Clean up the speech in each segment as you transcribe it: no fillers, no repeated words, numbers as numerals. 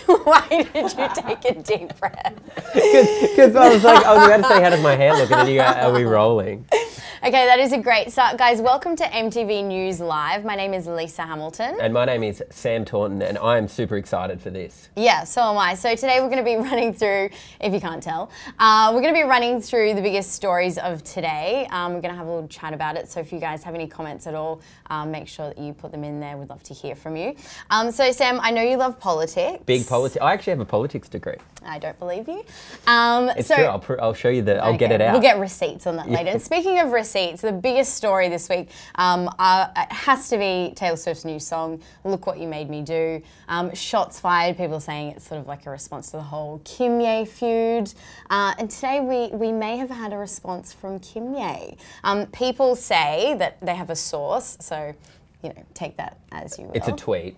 Why did you take a deep breath? Because I was about to say, how does my hair look? And then you go, are we rolling? Okay, that is a great start. Guys, welcome to MTV News Live. My name is Lisa Hamilton. And my name is Sam Taunton, and I am super excited for this. Yeah, so am I. So today we're going to be running through, if you can't tell, we're going to be running through the biggest stories of today. We're going to have a little chat about it. So if you guys have any comments at all, make sure that you put them in there. We'd love to hear from you. So Sam, I know you love politics. Big politics. I actually have a politics degree. I don't believe you. It's true. I'll show you I'll get it out. We'll get receipts on that later. And speaking of receipts, the biggest story this week it has to be Taylor Swift's new song, Look What You Made Me Do. Shots fired, people saying it's sort of like a response to the whole Kanye feud. And today we may have had a response from Kanye. People say that they have a source, so, you know, take that as you will. It's a tweet.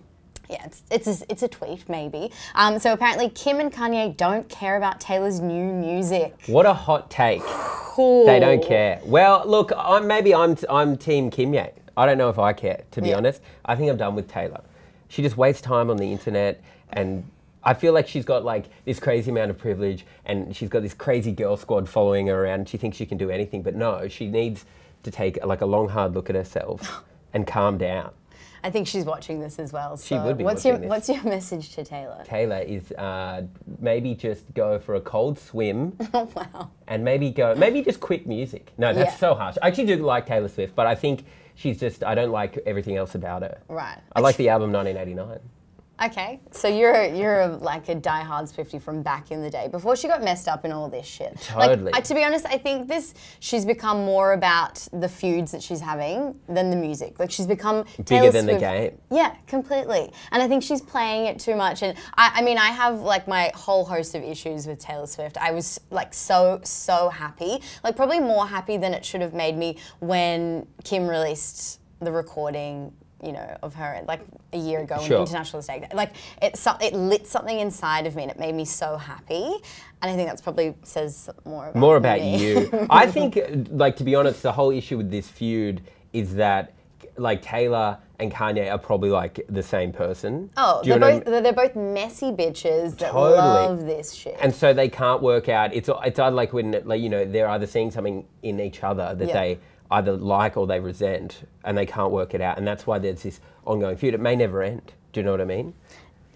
Yeah, it's a tweet, maybe. So apparently Kim and Kanye don't care about Taylor's new music. What a hot take. Cool. They don't care. Well, look, I'm Team Kanye. I don't know if I care, to be honest. I think I'm done with Taylor. She just wastes time on the internet, and I feel like she's got like this crazy amount of privilege, and she's got this crazy girl squad following her around, and she thinks she can do anything, but no, she needs to take like a long, hard look at herself and calm down. I think she's watching this as well. So she would be watching this. What's your message to Taylor? Taylor is maybe just go for a cold swim. Oh, wow. And maybe just quit music. No, that's so harsh. I actually do like Taylor Swift, but I think I don't like everything else about her. Right. I like the album 1989. Okay, so you're like a diehard Swiftie from back in the day, before she got messed up in all this shit. Totally. Like, to be honest, I think she's become more about the feuds that she's having than the music. Like, she's become bigger than the game. Yeah, completely. And I think she's playing it too much. And I mean, I have like my whole host of issues with Taylor Swift. I was like so happy, like probably more happy than it should have made me when Kim released the recording, you know, of her like a year ago on International Mistake. Like it lit something inside of me, and it made me so happy. And I think that's probably says more about you. I think, like, to be honest, the whole issue with this feud is that like Taylor and Kanye are probably like the same person. Oh, they're both messy bitches that love this shit. And so they can't work out. It's either like when, like, you know, they're either seeing something in each other that they either like or they resent, and they can't work it out, and that's why there's this ongoing feud. It may never end. Do you know what I mean?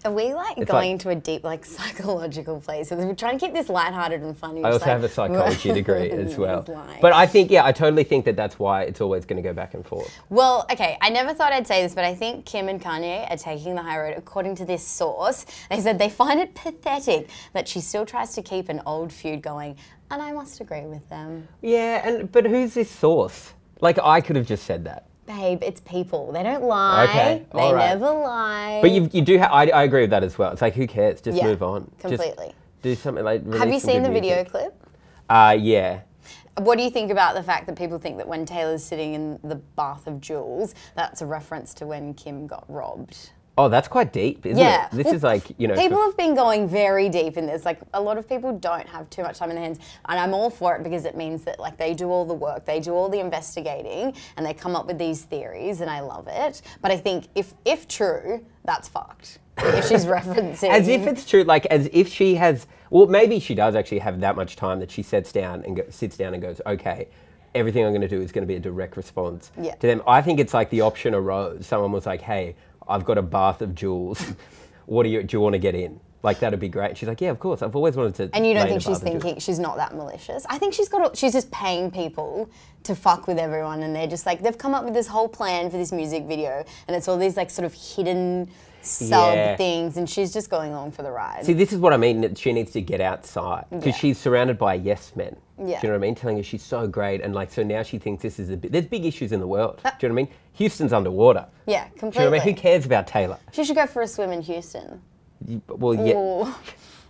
Are we like going into a deep like psychological place? We're trying to keep this lighthearted and funny. I also have a psychology degree as well. But I think, I totally think that that's why it's always going to go back and forth. Well, okay, I never thought I'd say this, but I think Kim and Kanye are taking the high road. According to this source, they said they find it pathetic that she still tries to keep an old feud going, and I must agree with them. Yeah, but who's this source? Like, I could have just said that. Babe, it's people. They don't lie. Okay, they never lie. But you do. I agree with that as well. It's like, who cares? Just move on. Completely. Just do something like. Have you seen the video clip? Yeah. What do you think about the fact that people think that when Taylor's sitting in the bath of jewels, that's a reference to when Kim got robbed? Oh, that's quite deep, isn't it? This is like, you know... People have been going very deep in this. Like, a lot of people don't have too much time in their hands. And I'm all for it because it means that, like, they do all the work, they do all the investigating, and they come up with these theories, and I love it. But I think, if true, that's fucked. If she's referencing... As if it's true, like, as if she has... Well, maybe she does actually have that much time that she sits down and goes, okay, everything I'm going to do is going to be a direct response to them. I think it's like the option arose. Someone was like, hey, I've got a bath of jewels. Do you want to get in? Like, that'd be great. She's like, yeah, of course. I've always wanted to. And you don't think she's not that malicious? I think she's just paying people to fuck with everyone, and they're just like, they've come up with this whole plan for this music video, and it's all these like sort of hidden sub things, and she's just going along for the ride. See, this is what I mean, that she needs to get outside, because she's surrounded by yes men. Yeah. Do you know what I mean? Telling her she's so great, and like, so now she thinks this is there's big issues in the world. Do you know what I mean? Houston's underwater. Yeah, completely. Do you know what I mean? Who cares about Taylor? She should go for a swim in Houston. Well, yeah.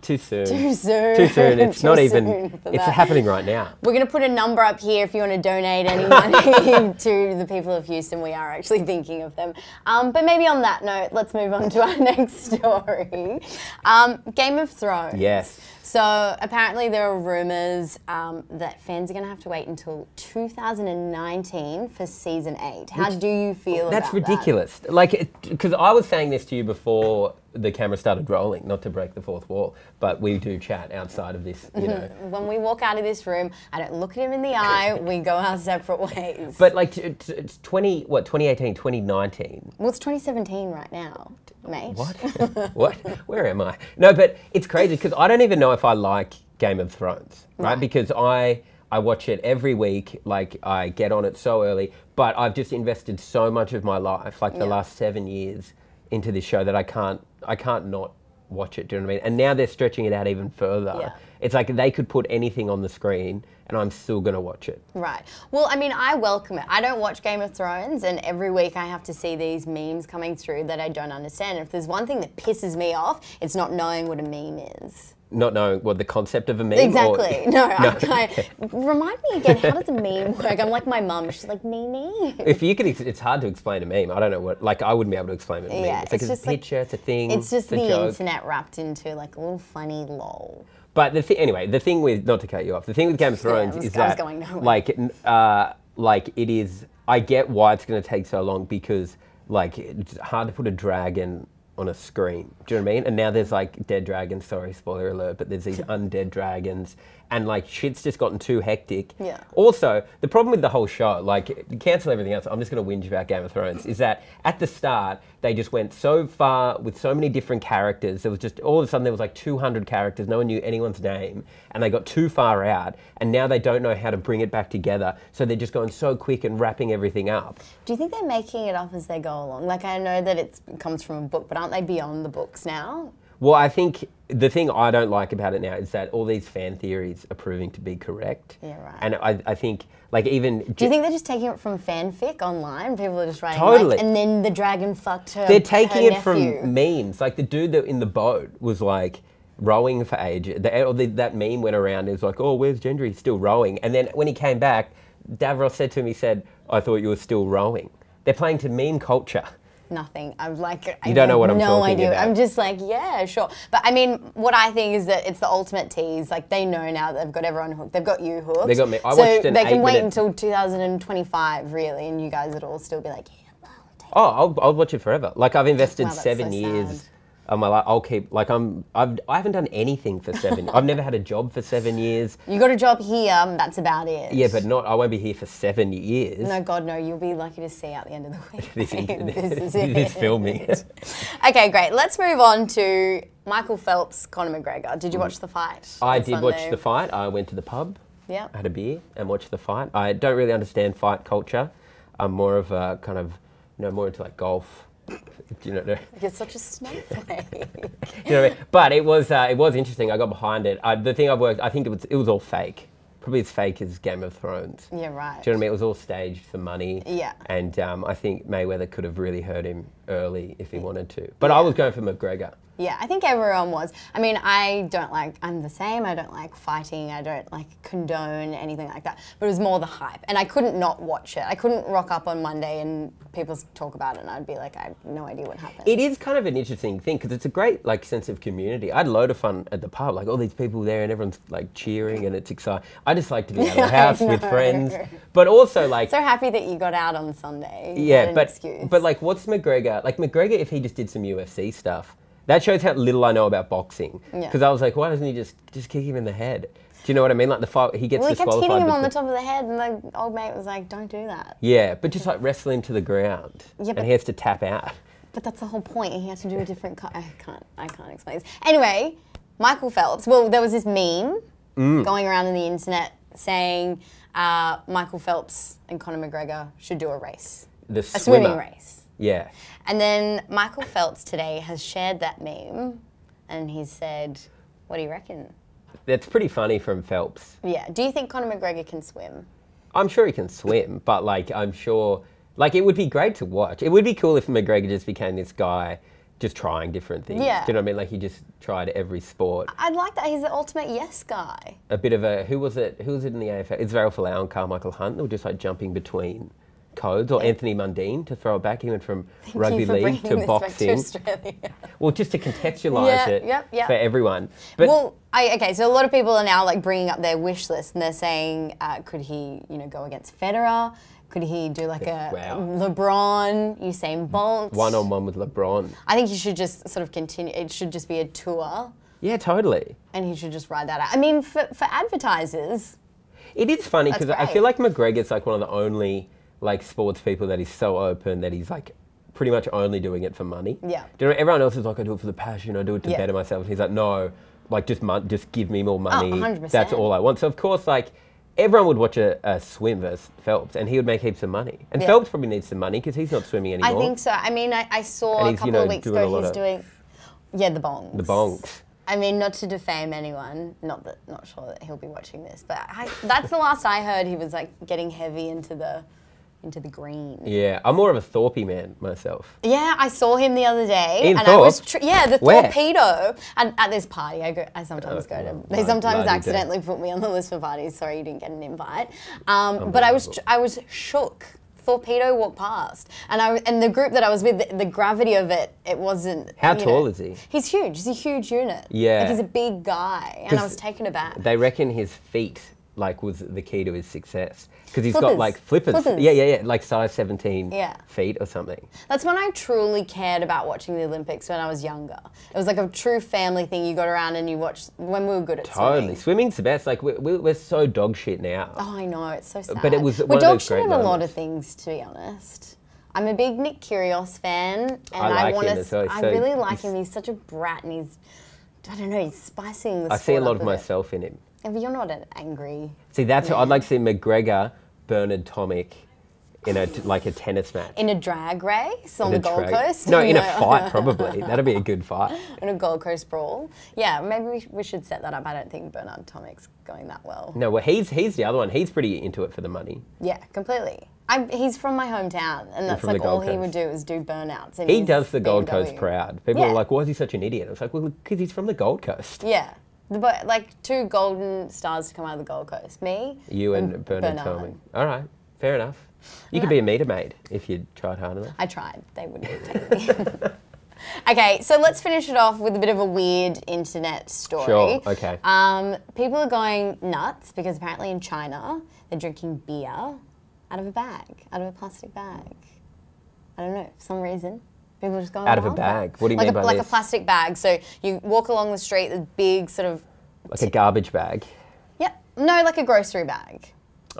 Too soon. Too soon. Too soon. It's not even, it's happening right now. We're going to put a number up here if you want to donate any money to the people of Houston. We are actually thinking of them. But maybe on that note, let's move on to our next story. Game of Thrones. Yes. So apparently there are rumours that fans are going to have to wait until 2019 for season 8. How do you feel about that? That's ridiculous. Like, because I was saying this to you before the camera started rolling, not to break the fourth wall, but we do chat outside of this, you know. When we walk out of this room, I don't look at him in the eye, we go our separate ways. But like, it's 2018, 2019. Well, it's 2017 right now, mate. What? What? Where am I? No, but it's crazy because I don't even know if I like Game of Thrones, right? Because I watch it every week, like I get on it so early, but I've just invested so much of my life, like the last 7 years, into this show that I can't not watch it, do you know what I mean? And now they're stretching it out even further. Yeah. It's like they could put anything on the screen and I'm still going to watch it. Right. Well, I mean, I welcome it. I don't watch Game of Thrones, and every week I have to see these memes coming through that I don't understand. And if there's one thing that pisses me off, it's not knowing what a meme is. Not knowing what the concept of a meme? Exactly. No. Remind me again, how does a meme work? I'm like my mum. She's like, meme? If you could, it's hard to explain a meme. I don't know what, like I wouldn't be able to explain a meme. Yeah, it's like a picture, it's a thing. It's just the joke. internet wrapped into like a little funny lol. But anyway, the thing with, not to cut you off, the thing with Game of Thrones is that, going nowhere. like it is, I get why it's going to take so long because like it's hard to put a dragon on a screen. Do you know what I mean? And now there's like dead dragons, sorry, spoiler alert, but there's these undead dragons and like shit's just gotten too hectic. Yeah. Also, the problem with the whole show, like cancel everything else, I'm just going to whinge about Game of Thrones, is that at the start, they just went so far with so many different characters. There was just, all of a sudden there was like 200 characters, no one knew anyone's name, and they got too far out, and now they don't know how to bring it back together, so they're just going so quick and wrapping everything up. Do you think they're making it up as they go along? Like, I know that it comes from a book, but aren't they beyond the books now? Well, I think the thing I don't like about it now is that all these fan theories are proving to be correct. Yeah, right. And I think, like, even... Do you think they're just taking it from fanfic online? People are just writing, Totally. like, and then the dragon fucked her They're taking it nephew. from memes. Like, the dude that in the boat was, like, rowing for ages. That meme went around. It was like, oh, where's Gendry? He's still rowing. And then when he came back, Davros said to him, he said, I thought you were still rowing. They're playing to meme culture. Nothing. I'm like, you don't know what I'm no talking idea. about. I'm just like, yeah, sure. But I mean, what I think is that it's the ultimate tease. Like, they know now that they've got everyone hooked. They've got you hooked. They got me. I so watched an they can wait 8-minute until 2025, really, and you guys would all still be like, yeah, well, I'll take Oh, I'll watch it forever. Like, I've invested Wow, that's 7 so years sad. of my life. I'll keep, like, I haven't done anything for 7 years. I've never had a job for 7 years. You got a job here, that's about it. Yeah, but I won't be here for 7 years. No, God, no. You'll be lucky to see out the end of the week. This This is it. this filming. Okay, great. Let's move on to Michael Phelps, Conor McGregor. Did you watch the fight? I on did watch Sunday? the fight. I went to the pub, Yeah. had a beer, and watched the fight. I don't really understand fight culture. I'm more of a kind of, more into like golf. Do you know? You're such a snowflake. You know what I mean? But it was interesting. I got behind it. The thing I've worked, I think it was all fake. Probably as fake as Game of Thrones. Yeah, right. Do you know what I mean? It was all staged for money. Yeah. And I think Mayweather could have really hurt him early if he wanted to. But I was going for McGregor. Yeah, I think everyone was. I mean, I'm the same. I don't like fighting. I don't like condone anything like that. But it was more the hype. And I couldn't not watch it. I couldn't rock up on Monday and people talk about it and I'd be like, I have no idea what happened. It is kind of an interesting thing because it's a great like sense of community. I had a load of fun at the pub, like all these people there and everyone's like cheering and it's exciting. I just like to be out of the house with friends. But also like... So happy that you got out on Sunday. Yeah, excuse. but like what's McGregor? Like McGregor, if he just did some UFC stuff, that shows how little I know about boxing. Because I was like, why doesn't he just kick him in the head? Do you know what I mean? Like the fight, he gets disqualified. Well, he kept hitting him on the top of the head, and the old mate was like, "Don't do that." Yeah, but just like wrestle him to the ground, and he has to tap out. But that's the whole point. He had to do a different. I can't explain this. Anyway, Michael Phelps. Well, there was this meme going around on the internet saying Michael Phelps and Conor McGregor should do a race, A swimming race. Yeah. And then Michael Phelps today has shared that meme, and he said, "What do you reckon?" That's pretty funny from Phelps. Yeah. Do you think Conor McGregor can swim? I'm sure he can swim, but like I'm sure, like it would be great to watch. It would be cool if McGregor just became this guy, just trying different things. Yeah. Do you know what I mean? Like he just tried every sport. I'd like that. He's the ultimate yes guy. A bit of a who was it in the AFL? It's Varel Folau and Carmichael Hunt. They were just like jumping between codes, or Anthony Mundine to throw it back. He went from rugby league to boxing. Well, just to contextualise it for everyone. But okay, so a lot of people are now like bringing up their wish list and they're saying, could he, go against Federer? Could he do like a Wow. LeBron, Usain Bolt? One-on-one with LeBron. I think he should just sort of continue. It should just be a tour. Yeah, totally. And he should just ride that out. I mean, for advertisers. It is funny because I great. feel like McGregor's like one of the only like sports people that is so open that he's like pretty much only doing it for money. Yeah. Do you know, everyone else is like, I do it for the passion, I do it to Yeah. better myself. And he's like, no, like just give me more money. 100%. That's all I want. So of course, like everyone would watch a swim versus Phelps, and he would make heaps of money. And Yeah. Phelps probably needs some money because he's not swimming anymore. I think so. I mean, I saw And a he's, couple you know, of weeks doing a ago lot he's of- doing, the bongs. The bongs. I mean, not to defame anyone, not sure that he'll be watching this, but that's the last I heard. He was like getting heavy into the green. Yeah, I'm more of a Thorpey man myself. Yeah, I saw him the other day, In and I was Thorpe? the Where? torpedo at this party. I sometimes go to. They sometimes bloody accidentally put me on the list for parties. Sorry, you didn't get an invite. But I was shook. Torpedo walked past, and the group that I was with, the gravity of it wasn't. How tall is he? He's huge. He's a huge unit. Yeah. Like he's a big guy, and I was taken aback. They reckon his feet like was the key to his success because he's got Flippers. like flippers. Flippers. Yeah, like size 17 Yeah. feet or something. That's when I truly cared about watching the Olympics when I was younger. It was like a true family thing. You got around and you watched when we were good at Totally, swimming. swimming's the best. Like we're so dog shit now. Oh, I know, it's so sad. But it was we're one of dog those shit great at a lot moments. of things, to be honest. I'm a big Nick Kyrgios fan, and I like want him to. as well. I So really like him. He's such a brat, and I don't know, he's spicing the I see a sport lot up of bit. myself in him. But you're not an angry. See, that's I'd like to see McGregor, Bernard Tomic in a tennis match. In a drag race on In the a Gold drag- Coast? No, in a fight probably. That'd be a good fight. In a Gold Coast brawl? Yeah, maybe we should set that up. I don't think Bernard Tomic's going that well. No, well he's the other one. He's pretty into it for the money. Yeah, completely. He's from my hometown, and that's from the like all Gold he Coast. would do is do burnouts. in He his does the Gold Coast BMW. proud. People Yeah. are like, why is he such an idiot? I was like, well, because he's from the Gold Coast. Yeah. Like two golden stars to come out of the Gold Coast. Me. You and Bernard Tomic. All right, fair enough. You could be a meter maid if you tried hard enough. I tried. They wouldn't take me. Okay, so let's finish it off with a bit of a weird internet story. Sure, okay. People are going nuts because apparently in China they're drinking beer out of a bag, out of a plastic bag. I don't know, for some reason. People are just going Out of a wild for it. bag? What do you like mean by like this? a plastic bag. So you walk along the street with big sort of, Like a garbage bag. no, like a grocery bag.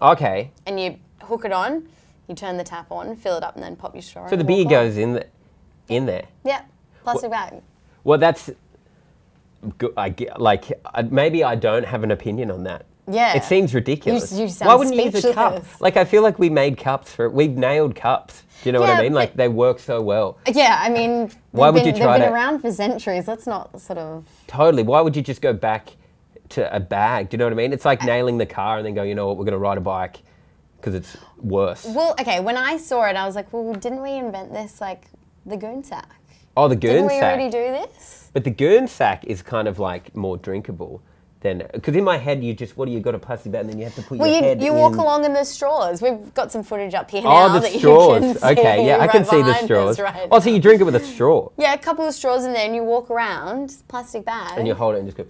Okay. And you hook it on, you turn the tap on, fill it up, and then pop your straw So in the and beer walk goes in there. Yeah, plastic bag. Well, that's good. Maybe I don't have an opinion on that. Yeah. It seems ridiculous. You sound Why wouldn't you use a cup? speechless. Like I feel like we made cups we've nailed cups. Do you know what Yeah, I mean? Like but- they work so well. Yeah, I mean, Why would you try they've been to- around for centuries. Let's not sort of. Totally. Why would you just go back to a bag? Do you know what I mean? It's like nailing the car and then go, you know what, we're going to ride a bike because it's worse. Well, okay, when I saw it, I was like, well, didn't we invent this, like, the goon sack? Oh, the goon Didn't we sack. already do this? But the goon sack is kind of like more drinkable than, because in my head you just, what do you got a plastic bag and then you have to put Well, your head you walk in. along in the straws. We've got some footage up here Oh, now the that straws. you can see. Okay, yeah, I can right see the behind us straws. right Oh, so now. you drink it with a straw Yeah, a couple of straws in there, and you walk around, plastic bag. and you hold it and just go,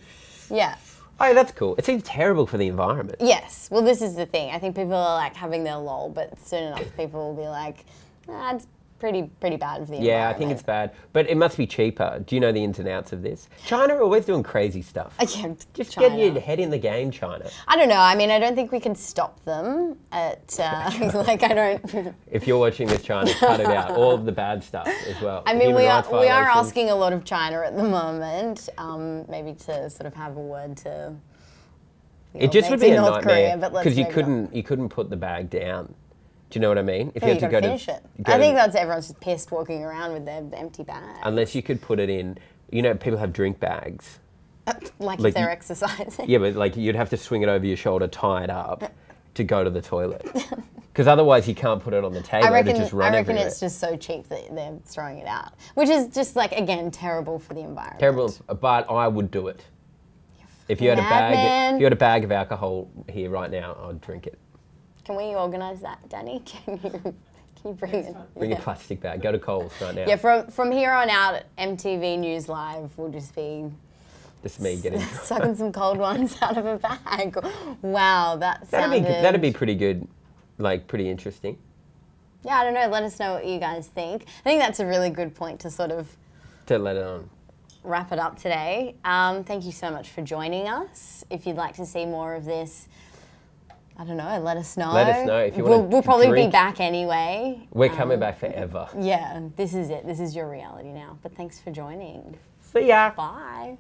Yeah. oh, that's cool. It seems terrible for the environment. Yes. Well, this is the thing. I think people are like having their lull, but soon enough, people will be like, it's pretty bad for the environment. Yeah, I think it's bad. But it must be cheaper. Do you know the ins and outs of this? China are always doing crazy stuff. Yeah, Just China. get your head in the game, China. I don't know. I mean, I don't think we can stop them at, like, I don't. If you're watching this, China, cut it out. All of the bad stuff as well. I mean, Human rights we are violations. asking a lot of China at the moment, maybe to sort of have a word to. the It old just would mates be in a North Korea, but nightmare let's because you maybe not. couldn't put the bag down. Do you know what I mean? If Yeah, you gotta finish it. go I think to- that's everyone's just pissed walking around with their empty bag. unless you could put it in. You know, people have drink bags. Like like if they're you- exercising. Yeah, but like you'd have to swing it over your shoulder, tie it up, to go to the toilet. Because otherwise you can't put it on the table. I reckon, It'd just run everywhere. it's just so cheap that they're throwing it out, which is just like, again, terrible for the environment. Terrible, but I would do it. If you had Madman. if you had a bag of alcohol here right now, I'd drink it. Can we organise that, Danny? Can you bring it? Bring Yeah. a plastic bag. Go to Coles right now. Yeah, from here on out, MTV News Live will just be Just me getting. sucking some cold ones out of a bag. Wow, that sounded... That'd be pretty good, like pretty interesting. yeah, I don't know. Let us know what you guys think. I think that's a really good point to sort of let it on. Wrap it up today. Thank you so much for joining us. If you'd like to see more of this, I don't know, let us know. Let us know if you want to We'll probably drink. be back anyway. We're coming back forever. Yeah, this is it. This is your reality now. But thanks for joining. See ya. Bye.